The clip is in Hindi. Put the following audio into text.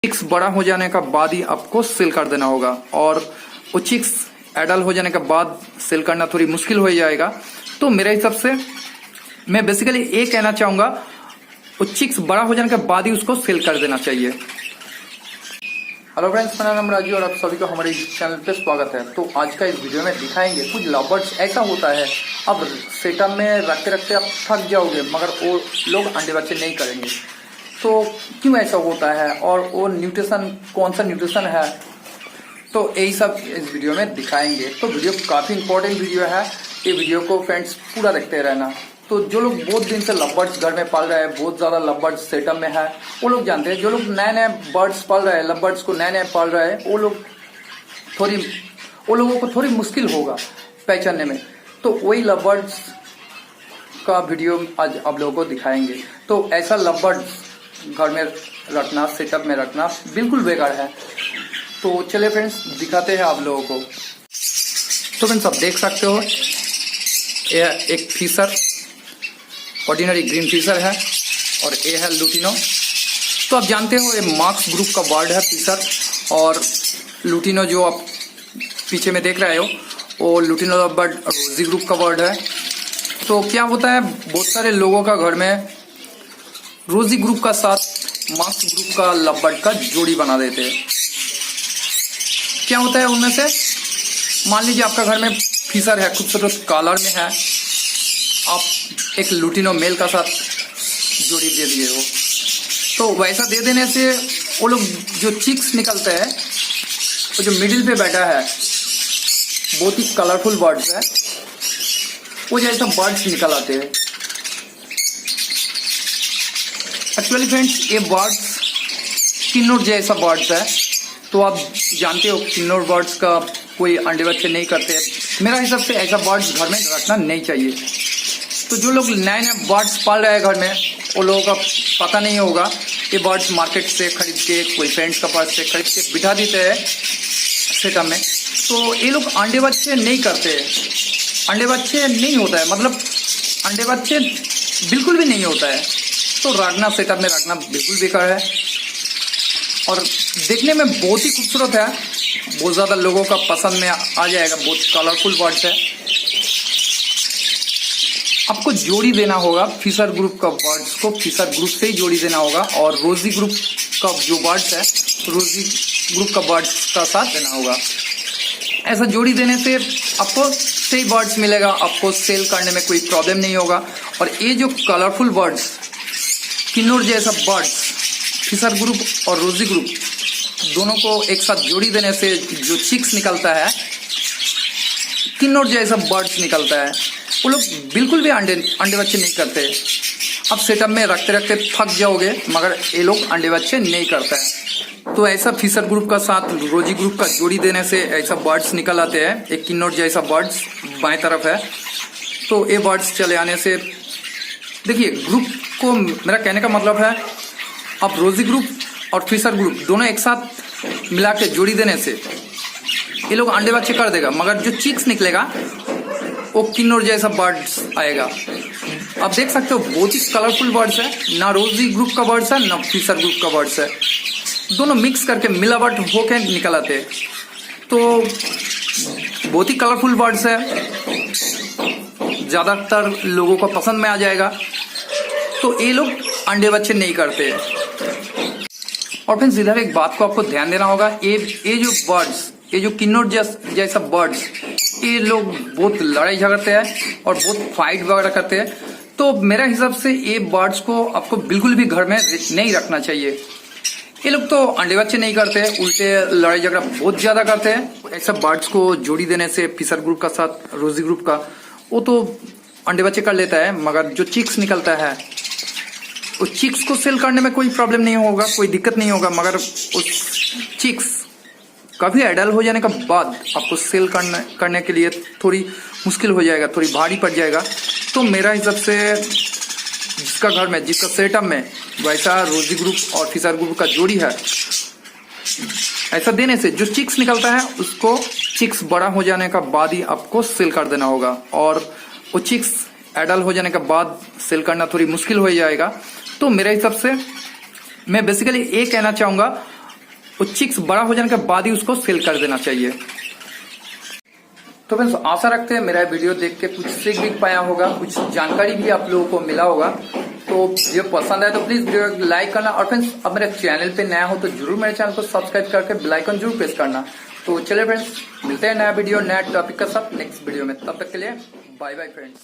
चिक्स बड़ा हो जाने का बाद ही आपको सेल कर देना होगा और वो चिक्स एडल्ट हो जाने के बाद सेल करना थोड़ी मुश्किल हो जाएगा। तो मेरे हिसाब से मैं बेसिकली ये कहना चाहूंगा वो चिक्स बड़ा हो जाने के बाद ही उसको सेल कर देना चाहिए। हेलो फ्रेंड्स, मेरा नाम राजू और आप सभी को हमारे चैनल पे स्वागत है। तो आज का इस वीडियो में दिखाएंगे कुछ लवबर्ड्स ऐसा होता है अब सेटअप में रखते रखते आप थक जाओगे मगर वो लोग अंडे बच्चे नहीं करेंगे। तो क्यों ऐसा होता है और वो न्यूट्रिशन कौन सा न्यूट्रिशन है, तो यही सब इस वीडियो में दिखाएंगे। तो वीडियो काफ़ी इंपॉर्टेंट वीडियो है, ये वीडियो को फ्रेंड्स पूरा देखते रहना। तो जो लोग बहुत दिन से लवबर्ड्स घर में पाल रहे हैं, बहुत ज़्यादा लवबर्ड्स सेटअप में है, वो लोग जानते हैं। जो लोग नए नए बर्ड्स पाल रहे हैं, लवबर्ड्स को नए नए पाल रहे हैं, वो लोगों को थोड़ी मुश्किल होगा पहचानने में। तो वही लवबर्ड्स का वीडियो आज आप लोगों को दिखाएंगे। तो ऐसा लवबर्ड्स घर में रखना, सेटअप में रखना बिल्कुल बेकार है। तो चलिए फ्रेंड्स दिखाते हैं आप लोगों को। तो फ्रेंड्स आप देख सकते हो यह एक फिशर, ऑर्डिनरी ग्रीन फिशर है और ये है लुटिनो। तो आप जानते हो ये मार्क्स ग्रुप का बर्ड है फिशर, और लुटिनो जो आप पीछे में देख रहे हो वो लुटिनो बर्ड रोजी ग्रुप का बर्ड है। तो क्या होता है, बहुत सारे लोगों का घर में रोजी ग्रुप का साथ मार्क्स ग्रुप का लवबर्ड का जोड़ी बना देते हैं। क्या होता है उनमें से, मान लीजिए आपका घर में फिशर है, खूबसूरत कलर में है, आप एक लुटिनो मेल का साथ जोड़ी दे दिए हो। तो वैसा दे देने से वो लोग जो चिक्स निकलते हैं, वो जो मिडिल पे बैठा है, बहुत ही कलरफुल बर्ड्स है, वो जैसा बर्ड्स निकल आते हैं। एक्चुअली फ्रेंड्स ये बर्ड्स किन्नौर जैसा बर्ड्स है। तो आप जानते हो किन्नौर बर्ड्स का कोई अंडे बच्चे नहीं करते। मेरा हिसाब से ऐसा बर्ड्स घर में रखना नहीं चाहिए। तो जो लोग नए नए बर्ड्स पाल रहे हैं घर में, वो लोगों का पता नहीं होगा ये बर्ड्स मार्केट से खरीद के, कोई फ्रेंड्स का पास से खरीद के बिठा देते हैं सेटअप में। तो ये लोग अंडे बच्चे नहीं करते, अंडे बच्चे नहीं होता है, मतलब अंडे बच्चे बिल्कुल भी नहीं होता है। तो रखना, सेटअप में रखना बिल्कुल बेकार है और देखने में बहुत ही खूबसूरत है, बहुत ज़्यादा लोगों का पसंद में आ जाएगा, बहुत कलरफुल बर्ड्स है। आपको जोड़ी देना होगा फिशर ग्रुप का बर्ड्स को फिशर ग्रुप से ही जोड़ी देना होगा, और रोजी ग्रुप का जो बर्ड्स है रोजी ग्रुप का बर्ड्स का साथ देना होगा। ऐसा जोड़ी देने से आपको सही बर्ड्स मिलेगा, आपको सेल करने में कोई प्रॉब्लम नहीं होगा। और ये जो कलरफुल बर्ड्स किन्नौर जैसा बर्ड्स फिशर ग्रुप और रोजी ग्रुप दोनों को एक साथ जोड़ी देने से जो चिक्स निकलता है, किन्नौर जैसा बर्ड्स निकलता है, वो लोग बिल्कुल भी अंडे बच्चे नहीं करते। अब सेटअप में रखते रखते थक जाओगे मगर ये लोग अंडे बच्चे नहीं करते हैं। तो ऐसा फिशर ग्रुप का साथ रोजी ग्रुप का जोड़ी देने से ऐसा बर्ड्स निकल आते हैं। एक किन्नौर जैसा बर्ड्स बाएं तरफ है। तो ये बर्ड्स चले आने से, देखिए ग्रुप को मेरा कहने का मतलब है, आप रोजी ग्रुप और फिशर ग्रुप दोनों एक साथ मिला के जोड़ी देने से ये लोग अंडे बच्चे कर देगा, मगर जो चिक्स निकलेगा वो किन्नौर जैसा बर्ड्स आएगा। आप देख सकते हो बहुत ही कलरफुल बर्ड्स है, ना रोजी ग्रुप का बर्ड्स है ना फिशर ग्रुप का बर्ड्स है, दोनों मिक्स करके मिलावट होके निकल आते हैं। तो बहुत ही कलरफुल बर्ड्स है, ज़्यादातर लोगों को पसंद में आ जाएगा। तो ये लोग अंडे बच्चे नहीं करते। और फ्रेंड्स इधर एक बात को आपको ध्यान देना होगा, ये जो बर्ड्स, ये जो किन्नौर जैसा बर्ड्स, ये लोग बहुत लड़ाई झगड़ते हैं और बहुत फाइट वगैरह करते हैं। तो मेरा हिसाब से ये बर्ड्स को आपको बिल्कुल भी घर में नहीं रखना चाहिए। ये लोग तो अंडे बच्चे नहीं करते, उल्टे लड़ाई झगड़ा बहुत ज्यादा करते हैं। ऐसा बर्ड्स को जोड़ी देने से फिशर ग्रुप का साथ रोजी ग्रुप का, वो तो अंडे बच्चे कर लेता है, मगर जो चिक्स निकलता है उस चिक्स को सेल करने में कोई प्रॉब्लम नहीं होगा, कोई दिक्कत नहीं होगा, मगर उस चिक्स कभी एडल्ट हो जाने के बाद आपको सेल करने के लिए थोड़ी मुश्किल हो जाएगा, थोड़ी भारी पड़ जाएगा। तो मेरा हिसाब से जिसका घर में, जिसका सेटअप में वैसा रोजी ग्रुप और फिशर ग्रुप का जोड़ी है, ऐसा देने से जो चिक्स निकलता है उसको चिक्स बड़ा हो जाने का बाद ही आपको सेल कर देना होगा, और वो चिक्स एडल्ट हो जाने के बाद सेल करना थोड़ी मुश्किल हो जाएगा। तो मेरे हिसाब से मैं बेसिकली ये कहना चाहूंगा वो चिक्स बड़ा हो जाने के बाद ही उसको सेल कर देना चाहिए। तो फ्रेंड्स आशा रखते हैं मेरा वीडियो देख के कुछ सीख भी पाया होगा, कुछ जानकारी भी आप लोगों को मिला होगा। तो वीडियो पसंद आए तो प्लीज वीडियो को लाइक करना, और फ्रेंड्स अब मेरे चैनल पे नया हो तो जरूर मेरे चैनल को सब्सक्राइब करके बेल आइकन जरूर प्रेस करना। तो चलिए फ्रेंड्स मिलते हैं नया वीडियो नया टॉपिक के साथ नेक्स्ट वीडियो में, तब तक के लिए बाय बाय फ्रेंड्स।